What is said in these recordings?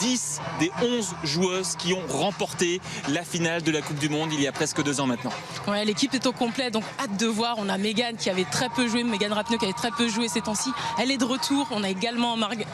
10 des 11 joueuses qui ont remporté la finale de la Coupe du Monde il y a presque 2 ans maintenant. Ouais, l'équipe est au complet, donc hâte de voir. On a Megan qui avait très peu joué, Megan Rapinoe qui avait très peu joué ces temps-ci. Elle est de retour. On a également Morgan.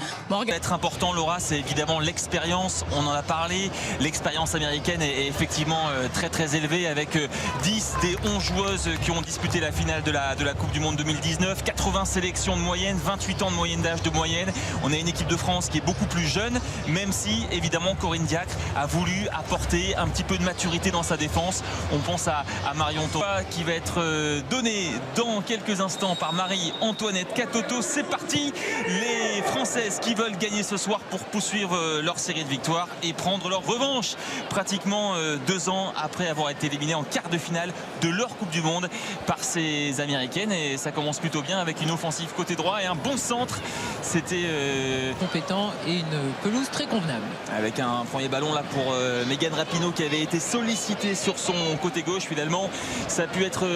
Être important, Laura, c'est évidemment l'expérience. On en a parlé. L'expérience américaine est effectivement très très élevée avec 10 des 11 joueuses qui ont disputé la finale de la Coupe du Monde 2019. 80 sélections de moyenne, 28 ans de moyenne d'âge de moyenne. On a une équipe de France qui est beaucoup plus jeune, même si évidemment Corinne Diacre a voulu apporter un petit peu de maturité dans sa défense. On pense à Marion Thomas qui va être donnée dans quelques instants par Marie-Antoinette Katoto. C'est parti, les Françaises qui veulent gagner ce soir pour poursuivre leur série de victoires et prendre leur revanche pratiquement 2 ans après avoir été éliminées en quart de finale de leur Coupe du Monde par ces Américaines. Et ça commence plutôt bien avec une offensive côté droit et un bon centre. C'était compétent et une pelouse très convenable. Avec un premier ballon là pour Megan Rapinoe qui avait été sollicitée sur son côté gauche. Finalement, ça a pu être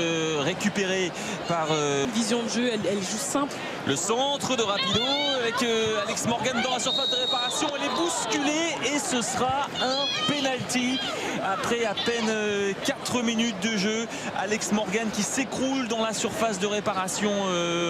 récupéré par vision de jeu, elle joue simple. Le centre de Rapinoe avec Alex Morgan dans la surface de réparation. Elle est bousculée et ce sera un penalty après à peine 4 minutes de jeu. Alex Morgan qui s'écroule dans la surface de réparation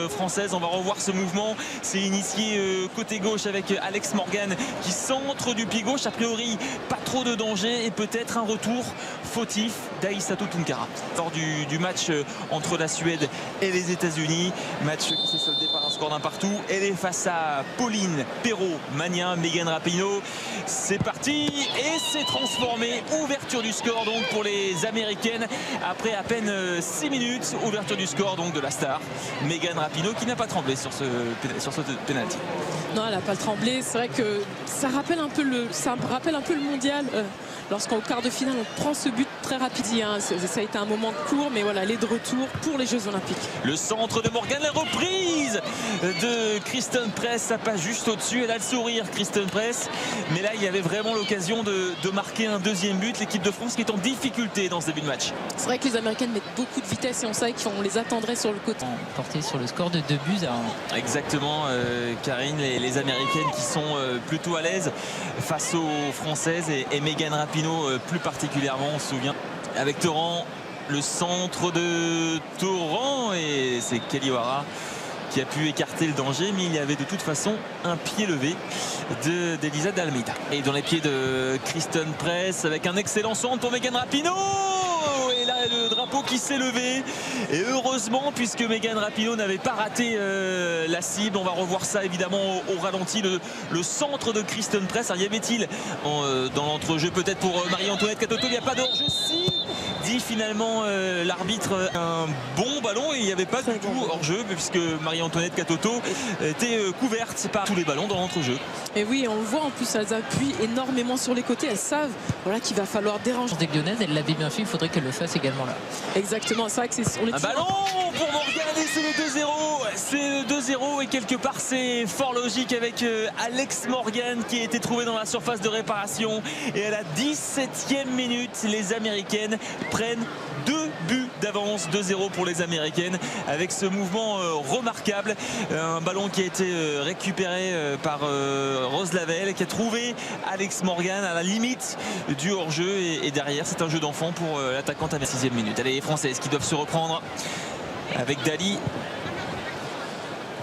française. On va revoir ce mouvement. C'est initié côté gauche avec Alex Morgan qui centre du pied gauche. A priori, pas trop de danger et peut-être un retour fautif d'Aïssatou Tounkara. Lors du match entre la Suède et les États-Unis, match qui s'est soldé par un score d'un partout. Elle est face à Pauline Perrault-Magnin, Megan Rapinoe. C'est parti et c'est transformé. Ouverture du score donc pour les Américaines après à peine 6 minutes. Ouverture du score donc de la star Megan Rapinoe qui n'a pas tremblé sur ce penalty. Non, elle n'a pas tremblé. C'est vrai que ça rappelle un peu le mondial. Lorsqu'au quart de finale on prend ce but très rapide, ça a été un moment court, mais voilà, elle est de retour pour les Jeux Olympiques. Le centre de Morgan, la reprise de Kristen Press, ça passe juste au-dessus. Elle a le sourire, Kristen Press, mais là il y avait vraiment l'occasion de marquer un deuxième but. L'équipe de France qui est en difficulté dans ce début de match. C'est vrai que les Américaines mettent beaucoup de vitesse et on savait qu'on les attendrait sur le côté. Porté sur le score de 2 buts à 1. Exactement, Karine, les Américaines qui sont plutôt à l'aise face aux Françaises et Megan Rapinoe plus particulièrement. On se souvient avec Torrent, le centre de Torrent et c'est Kelly O'Hara qui a pu écarter le danger, mais il y avait de toute façon un pied levé d'Elisa D'Almeida. Et dans les pieds de Kristen Press avec un excellent centre pour Megan Rapinoe. Et là le drapeau qui s'est levé et heureusement puisque Megan Rapinoe n'avait pas raté la cible. On va revoir ça évidemment au ralenti, le centre de Kristen Press. Alors, y avait-il dans l'entrejeu peut-être pour Marie-Antoinette Katoto? Il n'y a pas de hors-jeu, si dit finalement l'arbitre un bon ballon et il n'y avait pas du tout hors-jeu puisque Marie-Antoinette Katoto était couverte par tous les ballons dans l'entrejeu. Et oui, on le voit en plus, elles appuient énormément sur les côtés. Elles savent qu'il va falloir déranger. Des Lyonnaises, elle l'avait bien fait, il faudrait qu'elle le fasse également là. Exactement, c'est vrai que c'est un ballon pour Morgan et c'est le 2-0. C'est le 2-0 et quelque part c'est fort logique avec Alex Morgan qui a été trouvé dans la surface de réparation. Et à la 17e minute, les Américaines prennent 2 buts d'avance, 2-0 pour les Américaines avec ce mouvement remarquable. Un ballon qui a été récupéré par Rose Lavelle qui a trouvé Alex Morgan à la limite du hors-jeu et derrière c'est un jeu d'enfant pour l'attaquante à la 6e minute. Allez, les Françaises qui doivent se reprendre avec Dali.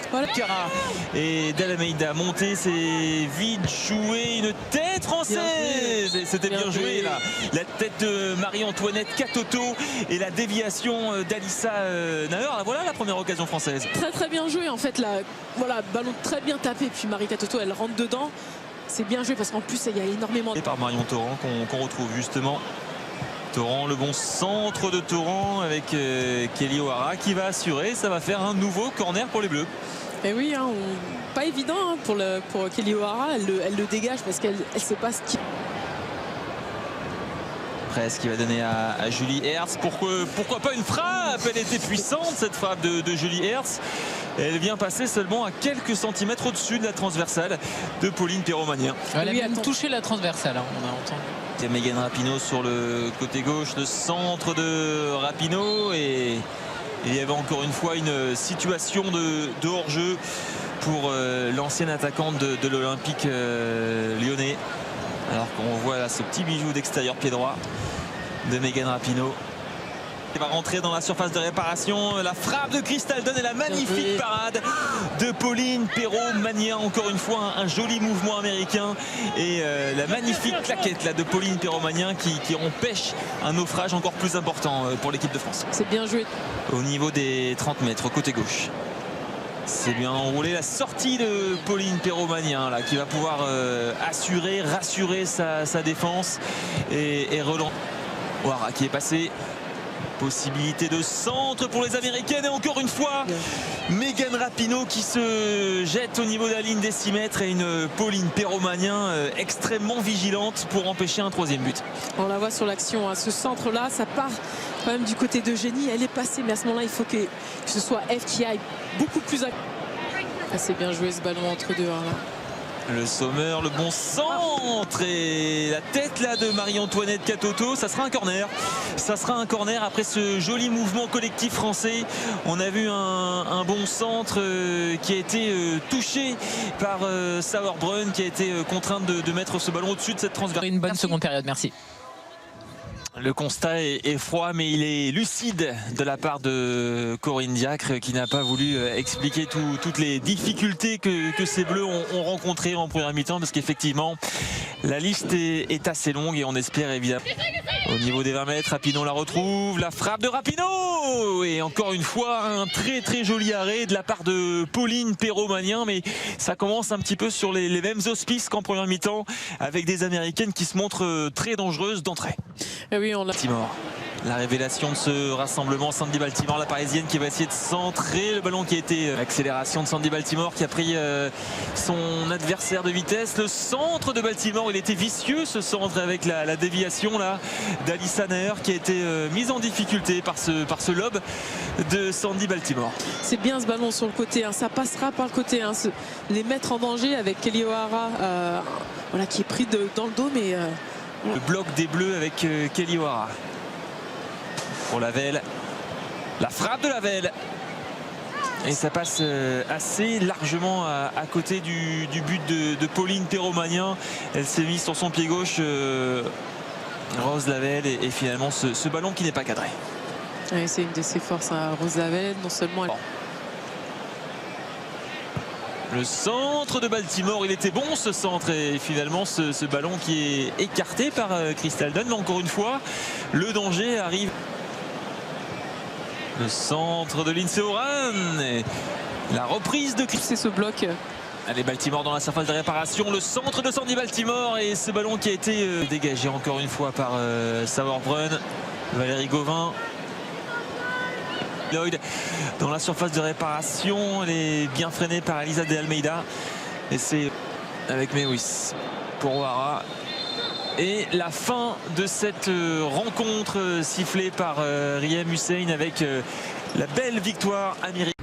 Voilà. Cara et D'Almeida monté, c'est vite joué, une tête française, c'était bien joué là. La tête de Marie-Antoinette Katoto et la déviation d'Alissa Naher. Voilà la première occasion française. Très très bien joué en fait là. Voilà, ballon très bien tapé puis Marie Katoto elle rentre dedans. C'est bien joué parce qu'en plus il y a énormément et par Marion Torrent qu'on retrouve justement. Torrent, le bon centre de Torrent avec Kelly O'Hara qui va assurer. Ça va faire un nouveau corner pour les Bleus. Et oui, pas évident pour Kelly O'Hara. Elle le dégage parce qu'elle ne sait pas ce qui... Press qui va donner à Julie Hertz. Pourquoi pas une frappe? Elle était puissante cette frappe de Julie Hertz. Elle vient passer seulement à quelques centimètres au-dessus de la transversale de Pauline Perrault-Magnin. Elle a même touché la transversale, on a entendu. C'est Megan Rapinoe sur le côté gauche, le centre de Rapinoe et il y avait encore une fois une situation de hors-jeu pour l'ancienne attaquante de l'Olympique lyonnais. Voilà ce petit bijou d'extérieur pied droit de Megan Rapinoe. Il va rentrer dans la surface de réparation. La frappe de Crystal Dunn et la magnifique parade de Pauline Perrault-Magnin. Encore une fois, un joli mouvement américain. Et la magnifique claquette là, de Pauline Perrault-Magnin qui empêche un naufrage encore plus important pour l'équipe de France. C'est bien joué. Au niveau des 30 mètres, côté gauche. C'est bien enroulé. La sortie de Pauline Perrault-Magnin là, qui va pouvoir assurer, rassurer sa défense et relancer. Ouara qui est passé. Possibilité de centre pour les Américaines et encore une fois Megan Rapinoe qui se jette au niveau de la ligne des 6 mètres et une Pauline Perrault-Magnin extrêmement vigilante pour empêcher un 3e but. On la voit sur l'action, hein. Ce centre là ça part quand même du côté d'Eugénie, elle est passée mais à ce moment là il faut que ce soit F qui aille beaucoup plus à... C'est bien joué ce ballon entre deux, hein, là. Le Sommer, le bon centre et la tête là de Marie-Antoinette Katoto. Ça sera un corner. Ça sera un corner après ce joli mouvement collectif français. On a vu un bon centre qui a été touché par Sauerbrunn qui a été contrainte de mettre ce ballon au-dessus de cette transversale. Une bonne seconde période, merci. Le constat est froid mais il est lucide de la part de Corinne Diacre qui n'a pas voulu expliquer toutes les difficultés que ces Bleus ont rencontrées en première mi-temps parce qu'effectivement la liste est assez longue et on espère évidemment. Au niveau des 20 mètres, Rapinoe la retrouve, la frappe de Rapinoe et encore une fois un très joli arrêt de la part de Pauline Perrault-Magnin, mais ça commence un petit peu sur les mêmes auspices qu'en première mi-temps avec des Américaines qui se montrent très dangereuses d'entrée. Et oui, on l'a. Baltimore. La révélation de ce rassemblement, Sandy Baltimore, la parisienne qui va essayer de centrer le ballon qui a été accélération de Sandy Baltimore qui a pris son adversaire de vitesse. Le centre de Baltimore, il était vicieux ce centre avec la déviation là d'Alissa Naher qui a été mise en difficulté par ce lob de Sandy Baltimore. C'est bien ce ballon sur le côté, hein. Ça passera par le côté, hein. Les mettre en danger avec Kelly O'Hara voilà, qui est pris dans le dos mais le bloc des Bleus avec Kelly O'Hara. Pour Lavelle, la frappe de Lavelle et ça passe assez largement à côté du but de Pauline Perrault-Magnin. Elle s'est mise sur son pied gauche, Rose Lavelle, et finalement ce ballon qui n'est pas cadré. Oui, c'est une de ses forces, hein, Rose Lavelle. Non seulement elle... Le centre de Baltimore, il était bon ce centre et finalement ce ballon qui est écarté par Crystal Dunn, mais encore une fois le danger arrive. Le centre de Lindsey Horan, la reprise de... C'est ce bloc. Allez, Baltimore dans la surface de réparation, le centre de Sandy Baltimore et ce ballon qui a été dégagé encore une fois par Sauerbrunn. Valérie Gauvin. Lloyd dans la surface de réparation, elle est bien freinée par Elisa de Almeida et c'est avec Mewis pour O'Hara. Et la fin de cette rencontre sifflée par Riem Hussein avec la belle victoire américaine.